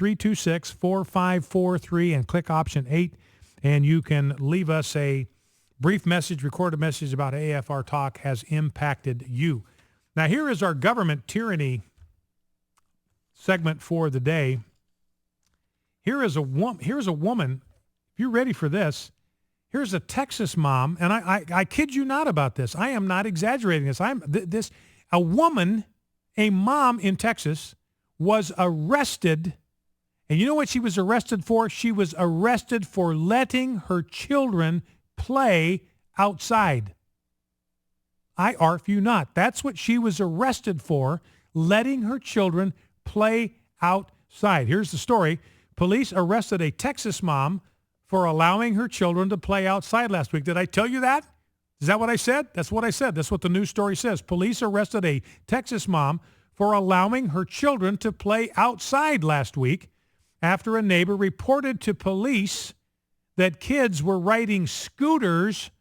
326-4543 and click option 8, and you can leave us a brief message, record a message about AFR Talk has impacted you. Now, here is our government tyranny segment for the day. Here's a woman, if you're ready for this, here's a Texas mom, and I kid you not about this. I am not exaggerating this. A woman, a mom in Texas, was arrested, and you know what she was arrested for? She was arrested for letting her children play outside. I arf you not. That's what she was arrested for, letting her children play outside. Here's the story. Police arrested a Texas mom for allowing her children to play outside last week. Did I tell you that? Is that what I said? That's what I said. That's what the news story says. Police arrested a Texas mom for allowing her children to play outside last week after a neighbor reported to police that kids were riding scooters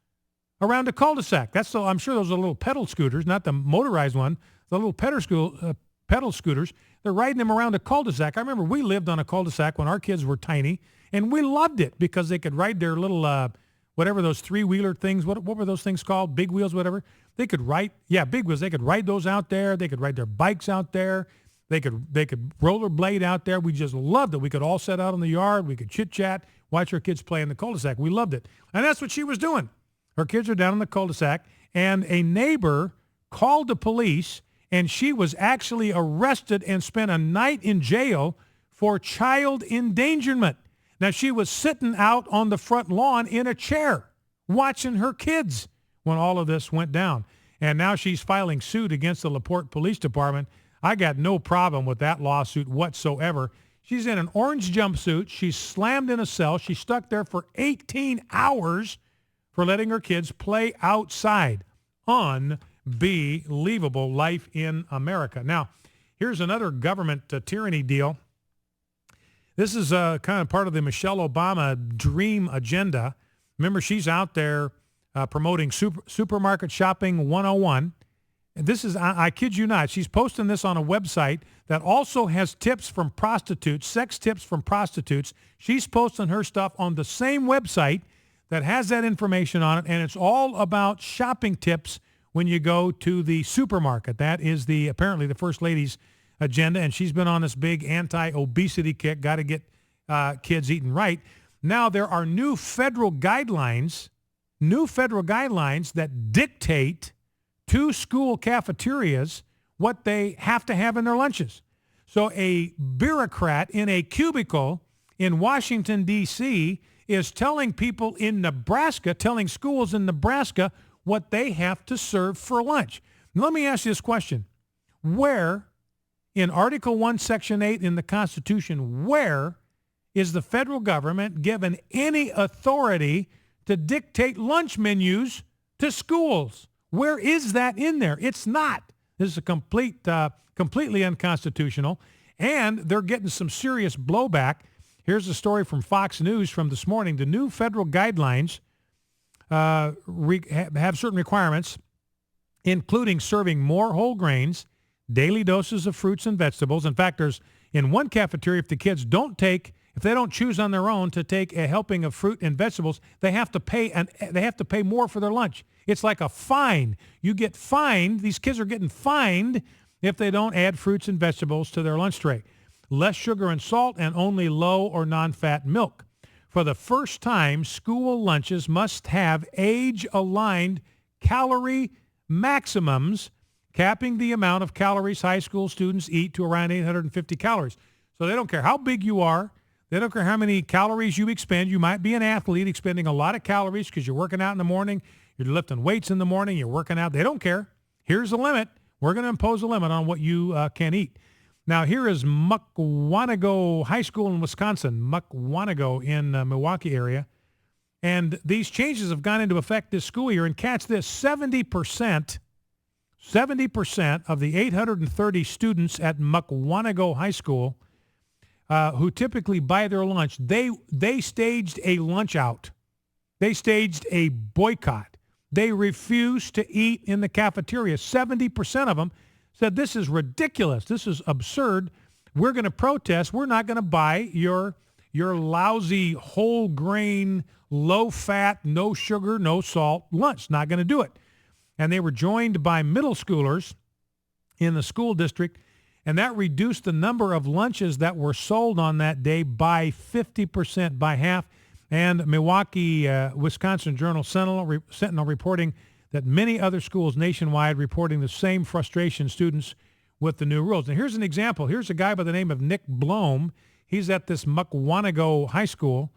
around a cul-de-sac. I'm sure those are little pedal scooters, not the motorized one, the little pedal scooters. They're riding them around a cul-de-sac. I remember we lived on a cul-de-sac when our kids were tiny, and we loved it because they could ride their little, whatever those three-wheeler things, what were those things called? Big wheels, whatever. They could ride, big wheels. They could ride those out there. They could ride their bikes out there. They could rollerblade out there. We just loved it. We could all sit out in the yard. We could chit-chat, watch our kids play in the cul-de-sac. We loved it. And that's what she was doing. Her kids are down in the cul-de-sac, and a neighbor called the police, and she was actually arrested and spent a night in jail for child endangerment. Now, she was sitting out on the front lawn in a chair watching her kids when all of this went down. And now she's filing suit against the LaPorte Police Department. I got no problem with that lawsuit whatsoever. She's in an orange jumpsuit. She's slammed in a cell. She's stuck there for 18 hours for letting her kids play outside. Unbelievable life in America. Now, here's another government tyranny deal. This is kind of part of the Michelle Obama dream agenda. Remember, she's out there promoting supermarket shopping 101. And this is, I kid you not, she's posting this on a website that also has tips from prostitutes, sex tips from prostitutes. She's posting her stuff on the same website that has that information on it, and it's all about shopping tips when you go to the supermarket. That is apparently the First Lady's agenda, and she's been on this big anti-obesity kick, got to get kids eating right. Now there are new federal guidelines that dictate to school cafeterias what they have to have in their lunches. So a bureaucrat in a cubicle in Washington, D.C., is telling people in Nebraska, telling schools in Nebraska what they have to serve for lunch. Now, let me ask you this question. Where, in Article 1, Section 8 in the Constitution, where is the federal government given any authority to dictate lunch menus to schools? Where is that in there? It's not. This is a completely unconstitutional, and they're getting some serious blowback. Here's a story from Fox News from this morning. The new federal guidelines have certain requirements, including serving more whole grains, daily doses of fruits and vegetables. In fact, there's in one cafeteria, if the kids don't choose on their own to take a helping of fruit and vegetables, they have to pay more for their lunch. It's like a fine. You get fined. These kids are getting fined if they don't add fruits and vegetables to their lunch tray. Less sugar and salt, and only low or non-fat milk. For the first time, school lunches must have age-aligned calorie maximums, capping the amount of calories high school students eat to around 850 calories. So they don't care how big you are. They don't care how many calories you expend. You might be an athlete expending a lot of calories because you're working out in the morning, you're lifting weights in the morning, you're working out. They don't care. Here's the limit. We're going to impose a limit on what you can eat. Now, here is Muckwonago High School in Wisconsin, Muckwonago in Milwaukee area. And these changes have gone into effect this school year. And catch this, 70% of the 830 students at Muckwonago High School who typically buy their lunch, they staged a lunch out. They staged a boycott. They refused to eat in the cafeteria. 70% of them said this is ridiculous. This is absurd. we're going to protest. We're not going to buy your lousy whole grain, low fat, no sugar, no salt lunch. Not going to do it. And they were joined by middle schoolers in the school district, and that reduced the number of lunches that were sold on that day by 50%, by half. And Milwaukee, Wisconsin Journal Sentinel reporting that many other schools nationwide reporting the same frustration students with the new rules. And here's an example. Here's a guy by the name of Nick Blome. He's at this Mukwonago High School,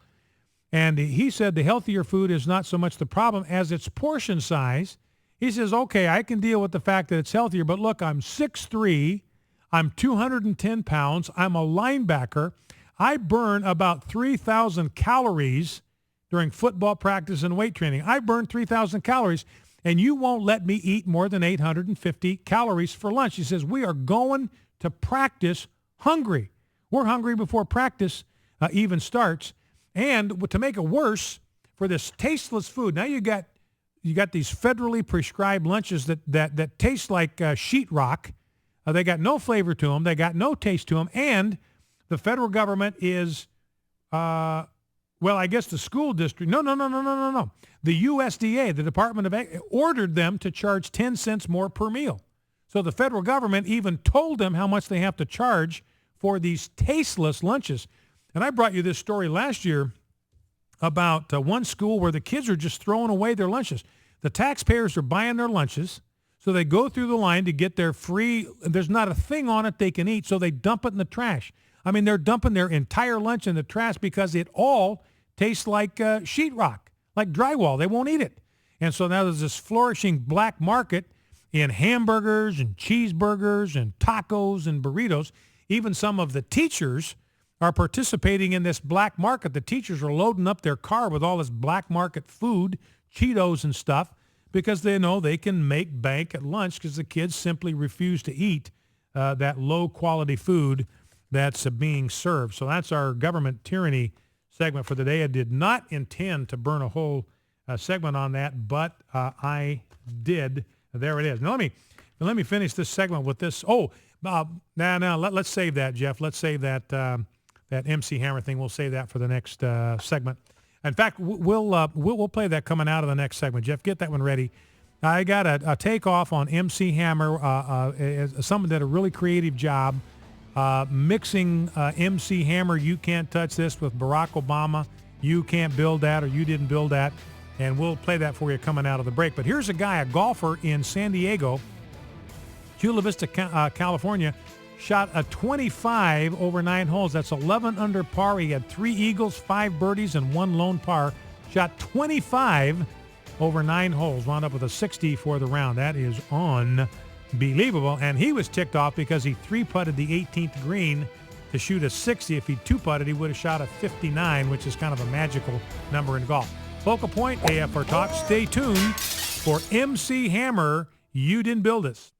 and he said the healthier food is not so much the problem as its portion size. He says, okay, I can deal with the fact that it's healthier, but look, I'm 6'3", I'm 210 pounds, I'm a linebacker. I burn about 3,000 calories during football practice and weight training. I burn 3,000 calories, and you won't let me eat more than 850 calories for lunch. He says, we are going to practice hungry. We're hungry before practice even starts. And to make it worse, for this tasteless food, now you got these federally prescribed lunches that taste like sheetrock. They got no flavor to them. They got no taste to them. And the federal government is, I guess the school district. No. The USDA, the Department of Ag, ordered them to charge 10 cents more per meal. So the federal government even told them how much they have to charge for these tasteless lunches. And I brought you this story last year about one school where the kids are just throwing away their lunches. The taxpayers are buying their lunches, so they go through the line to get their free, there's not a thing on it they can eat, so they dump it in the trash. I mean, they're dumping their entire lunch in the trash because it all tastes like sheetrock, like drywall. They won't eat it. And so now there's this flourishing black market in hamburgers and cheeseburgers and tacos and burritos. Even some of the teachers are participating in this black market. The teachers are loading up their car with all this black market food, Cheetos and stuff, because they know they can make bank at lunch because the kids simply refuse to eat that low-quality food that's being served. So that's our government tyranny segment for the day. I did not intend to burn a whole segment on that, but I did. There it is. Now let me finish this segment with this. Let's save that, Jeff. Let's save that that MC Hammer thing. We'll save that for the next segment. In fact, we'll play that coming out of the next segment. Jeff, get that one ready. I got a takeoff on MC Hammer. Someone did a really creative job mixing MC Hammer, You Can't Touch This, with Barack Obama, You Can't Build That, or You Didn't Build That. And we'll play that for you coming out of the break. But here's a guy, a golfer in San Diego, Chula Vista, California, shot a 25 over 9 holes. That's 11 under par. He had 3 eagles, 5 birdies, and 1 lone par. Shot 25 over 9 holes. Wound up with a 60 for the round. That is unbelievable. And he was ticked off because he 3-putted the 18th green to shoot a 60. If he 2-putted, he would have shot a 59, which is kind of a magical number in golf. Focal Point, AFR Talk. Stay tuned for MC Hammer, You Didn't Build This.